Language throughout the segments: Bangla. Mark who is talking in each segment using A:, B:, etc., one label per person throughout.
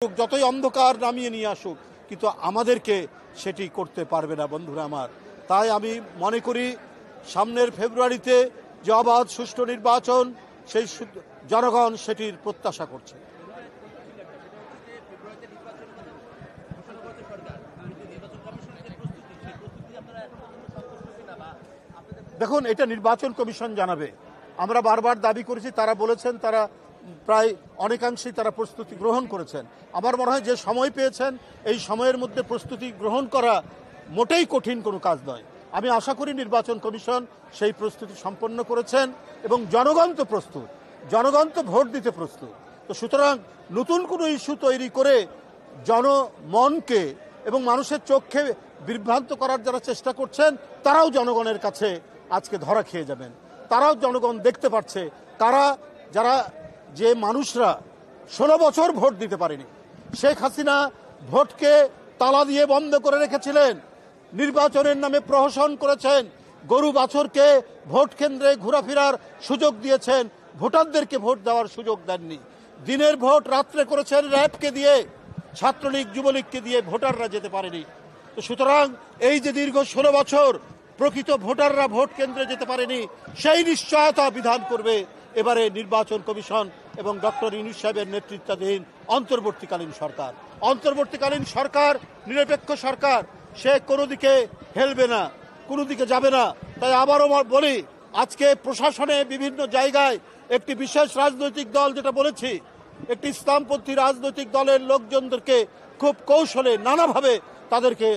A: যতই অন্ধকার নামিয়ে নিয়ে আসুক, কিন্তু আমাদেরকে সেটি করতে পারবে না বন্ধুরা আমার। তাই আমি মনে করি সামনের ফেব্রুয়ারিতে যে অবাধ সুষ্ঠু নির্বাচন, সেই জনগণ সেটির প্রত্যাশা করছে। দেখুন, এটা নির্বাচন কমিশন জানাবে। আমরা বারবার দাবি করেছি, তারা বলেছেন তারা প্রায় অনেকাংশেই তারা প্রস্তুতি গ্রহণ করেছেন। আমার মনে হয় যে সময় পেয়েছেন, এই সময়ের মধ্যে প্রস্তুতি গ্রহণ করা মোটেই কঠিন কোনো কাজ নয়। আমি আশা করি নির্বাচন কমিশন সেই প্রস্তুতি সম্পন্ন করেছেন এবং জনগণ তো প্রস্তুত, জনগণ তো ভোট দিতে প্রস্তুত। তো সুতরাং নতুন কোনো ইস্যু তৈরি করে জনমনকে এবং মানুষের চোখে বিভ্রান্ত করার যারা চেষ্টা করছেন, তারাও জনগণের কাছে আজকে ধরা খেয়ে যাবেন। তারাও জনগণ দেখতে পাচ্ছে যারা যে মানুষরা 16 বছর ভোট দিতে পারেনি, শেখ হাসিনা ভোটকে তালা দিয়ে বন্ধ করে রেখেছিলেন, নির্বাচনের নামে প্রহসন করেছেন, গরু বাছরকে ভোট কেন্দ্রে ঘোরাফেরার সুযোগ দিয়েছেন, ভোটারদেরকে ভোট দেওয়ার সুযোগ দেননি। দিনের ভোট রাত্রে করেছেন র্যাবকে দিয়ে, ছাত্রলীগ যুবলীগকে দিয়ে, ভোটাররা যেতে পারেনি। তো সুতরাং এই যে দীর্ঘ 16 বছর প্রকৃত ভোটাররা ভোট কেন্দ্রে যেতে পারেনি, সেই নিশ্চয়তা বিধান করবে এবারে নির্বাচন কমিশন এবং ডক্টর ইউনূস সাহেবের নেতৃত্বাধীন অন্তর্বর্তীকালীন সরকার। অন্তর্বর্তীকালীন সরকার নিরপেক্ষ সরকার, সে কোনো দিকে হেলবে না, কোনো দিকে যাবে না। তাই আবারও বলি, আজকে প্রশাসনে বিভিন্ন জায়গায় একটি বিশেষ রাজনৈতিক দল, যেটা বলেছি, একটি ইসলামপন্থী রাজনৈতিক দলের লোকজনদেরকে খুব কৌশলে নানাভাবে তাদেরকে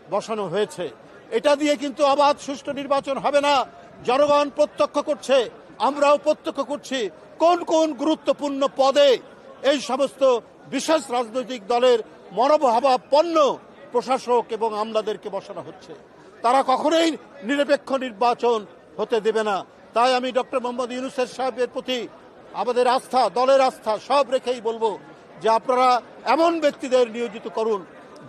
A: বসানো হয়েছে। এটা দিয়ে কিন্তু অবাধ সুষ্ঠু নির্বাচন হবে না। জনগণ প্রত্যক্ষ করছে, আমরাও প্রত্যক্ষ করছি কোন কোন গুরুত্বপূর্ণ পদে এই সমস্ত বিশেষ রাজনৈতিক দলের মনোভাবাপন্ন প্রশাসক এবং আমলাদেরকে বসানো হচ্ছে। তারা কখনোই নিরপেক্ষ নির্বাচন হতে দেবে না। তাই আমি ডক্টর মোহাম্মদ ইউনূস সাহেবের প্রতি আমাদের আস্থা, দলের আস্থা সব রেখেই বলবো যে আপনারা এমন ব্যক্তিদের নিয়োজিত করুন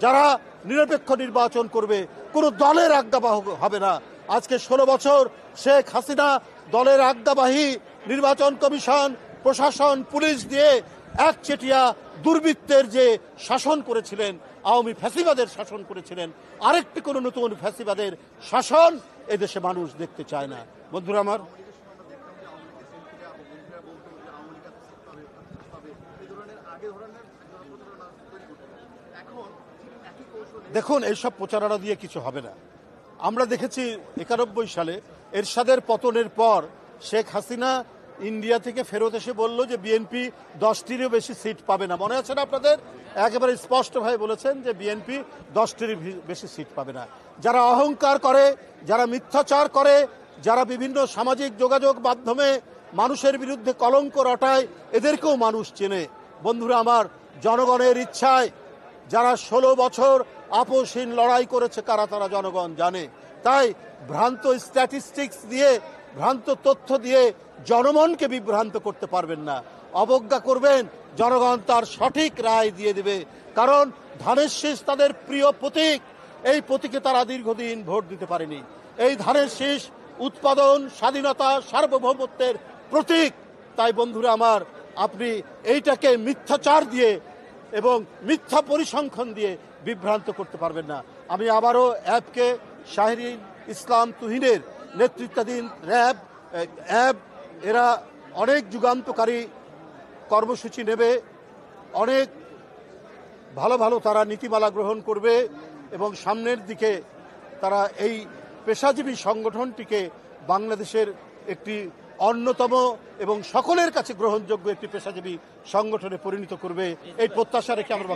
A: যারা নিরপেক্ষ নির্বাচন করবে, কোনো দলের আজ্ঞাবাহক হবে না। আজকে 16 বছর শেখ হাসিনা দলের আজ্ঞাবাহী নির্বাচন কমিশন, প্রশাসন, পুলিশ দিয়ে একচেটিয়া দুর্বৃত্তের যে শাসন করেছিলেন, আওয়ামী ফ্যাসিবাদের শাসন করেছিলেন, আরেকটি কোনো নতুন ফ্যাসিবাদের শাসন এদেশে মানুষ দেখতে চায় না। বন্ধুরা আমার, দেখুন, এইসব প্রচারণা দিয়ে কিছু হবে না। আমরা দেখেছি 91 সালে এরশাদের পতনের পর শেখ হাসিনা ইন্ডিয়া থেকে ফেরত এসে বলল যে বিএনপি 10টিরও বেশি সিট পাবে না। মনে আছে না আপনাদের? একেবারে স্পষ্টভাবে বলেছেন যে বিএনপি 10টির বেশি সিট পাবে না। যারা অহংকার করে, যারা মিথ্যাচার করে, যারা বিভিন্ন সামাজিক যোগাযোগ মাধ্যমে মানুষের বিরুদ্ধে কলঙ্ক রটায়, এদেরকেও মানুষ চেনে। বন্ধুরা আমার, জনগণের ইচ্ছায় যারা 16 বছর আপোষহীন লড়াই করেছে কারা, তারা জনগণ জানে। তাই ভ্রান্ত স্ট্যাটিস্টিক্স দিয়ে, ভ্রান্ত তথ্য দিয়ে জনমনকে বিভ্রান্ত করতে পারবেন না। অবজ্ঞা করবেন, জনগণ তার সঠিক রায় দিয়ে দেবে। কারণ ধানের শীষ তাদের প্রিয় প্রতীক, এই প্রতীকে তারা দীর্ঘদিন ভোট দিতে পারেনি। এই ধানের শীষ উৎপাদন, স্বাধীনতা, সার্বভৌমত্বের প্রতীক। তাই বন্ধুরা আমার, আপনি এইটাকে মিথ্যাচার দিয়ে এবং মিথ্যা পরিসংখ্যান দিয়ে বিভ্রান্ত করতে পারবেন না। আমি আবারও অ্যাবকে, শাহরিন ইসলাম তুহিনের নেতৃত্বাধীন অ্যাব এরা অনেক যুগান্তকারী কর্মসূচি নেবে, অনেক ভালো ভালো তারা নীতিমালা গ্রহণ করবে এবং সামনের দিকে তারা এই পেশাজীবী সংগঠনটিকে বাংলাদেশের একটি অন্যতম এবং সকলের কাছে গ্রহণযোগ্য একটি পেশাজীবী সংগঠনে পরিণত করবে। এই প্রত্যাশা রেখে আমরা